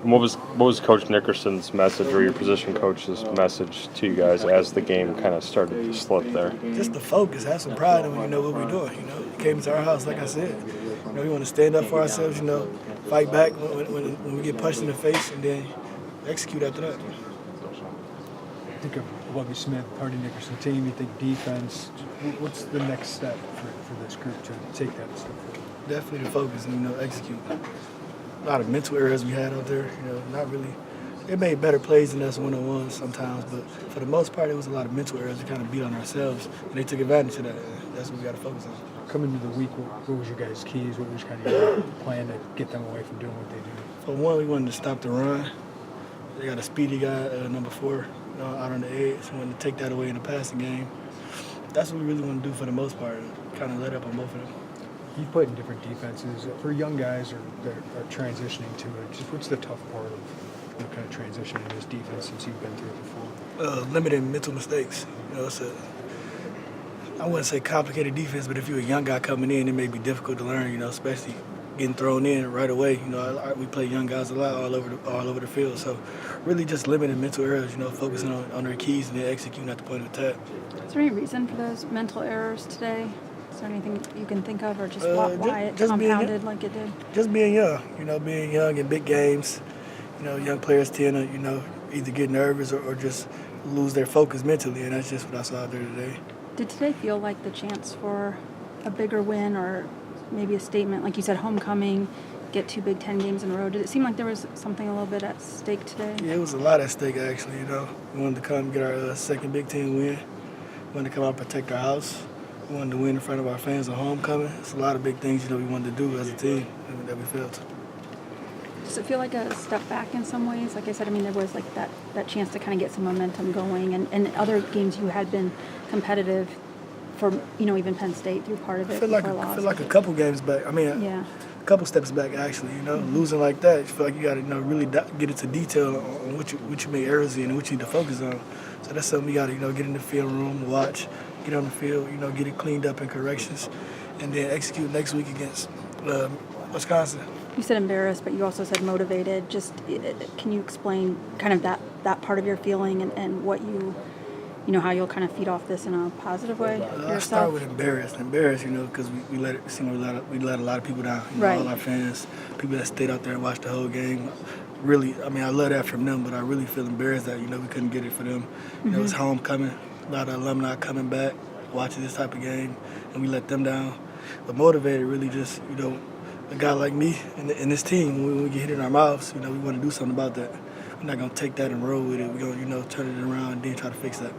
What was Coach Nickerson's message or your position coach's message to you guys as the game kind of started to slip there? Just the focus, have some pride in when you know what we're doing. You came into our house, like I said. We want to stand up for ourselves. Fight back when we get punched in the face, and then execute after that. Think of Lovie Smith, Hardy Nickerson team. You think defense. What's the next step for this group to take that step forward? Definitely the focus and execute. A lot of mental errors we had out there. Not really. They made better plays than us one-on-ones sometimes, but for the most part, it was a lot of mental errors. We kind of beat on ourselves, and they took advantage of that. That's what we got to focus on. Coming into the week, what was your guys' keys? What was kind of your plan to get them away from doing what they do? For one, we wanted to stop the run. They got a speedy guy, number 4, out on the edge. We wanted to take that away in the passing game. That's what we really want to do for the most part, kind of let up on both of them. You played in different defenses. For young guys that are transitioning to it, just what's the tough part of kind of transitioning to this defense since you've been through it before? Limited mental mistakes. It's I wouldn't say complicated defense, but if you're a young guy coming in, it may be difficult to learn, especially getting thrown in right away. We play young guys a lot all over the field. So really just limiting mental errors, focusing on their keys and then executing at the point of attack. Is there any reason for those mental errors today? Is there anything you can think of, or just why it compounded like it did? Just being young, being young in big games. Young players tend to, either get nervous or just lose their focus mentally, and that's just what I saw out there today. Did today feel like the chance for a bigger win or maybe a statement? Like you said, homecoming, get 2 Big Ten games in a row. Did it seem like there was something a little bit at stake today? Yeah, it was a lot at stake, actually. We wanted to come get our second Big Ten win. We wanted to come out and protect our house. We wanted to win in front of our fans on homecoming. It's a lot of big things, we wanted to do as a team that we failed. Does it feel like a step back in some ways? Like I said, there was like that chance to kind of get some momentum going, and other games you had been competitive for, even Penn State through part of it. I feel like a couple games back. A couple steps back, actually. Losing like that, you feel like you got to really get into detail on what you made errors in and what you need to focus on. So that's something you got to get in the film room, watch, get on the field, get it cleaned up in corrections, and then execute next week against Wisconsin. You said embarrassed, but you also said motivated. Just can you explain kind of that part of your feeling and what how you'll kind of feed off this in a positive way yourself? I start with embarrassed, because we let a lot of people down. Right. All our fans, people that stayed out there and watched the whole game. Really, I love that from them, but I really feel embarrassed that we couldn't get it for them. It's homecoming, a lot of alumni coming back, watching this type of game, and we let them down. But motivated, really just a guy like me and this team, when we get hit in our mouths, we want to do something about that. We're not going to take that and roll with it. We're going to, turn it around and then try to fix that.